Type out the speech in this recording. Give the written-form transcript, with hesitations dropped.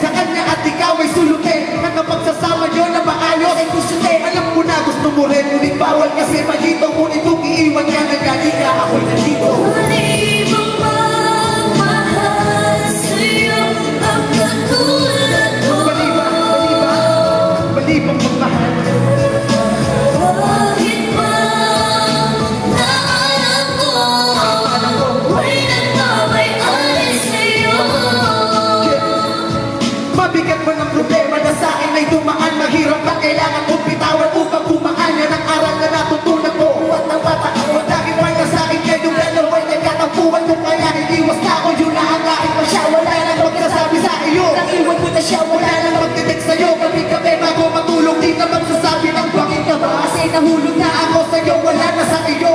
sa kanya at ikaw ay sulutin na kapag sasama nyo na maayos ay kusute. Alam ko na gusto mo rin, ngunit bawal kasi malito. Ngunit kung iiwan ka na galing ka, ako'y nandito. Mali bang magmahal sa'yo ang katulad ko? Mali ba? Mali ba? Mali bang magmahal? Bakit ba na alam ko may nagmamay-ari sa'yo? Mabigat ba ng problema na sa akin ay dumaan? Mahirap na kailangan kong bitawan upang bumaan. Yan ang aral na natutunan ko. At ang bata ako dahil may na sa akin ngayong dalawa'y nagkatampuan ko. Kaya iniwas na ako, yun na ang aking pasya. Wala nang magsasabi sa iyo, nakiwan mo na siya. Wala nang magtitik sa'yo, gabi-gabi bago matulog. Di na magsasabi ng bakit ka ba? Kasi nahulog na ako sa'yo, wala na sa iyo.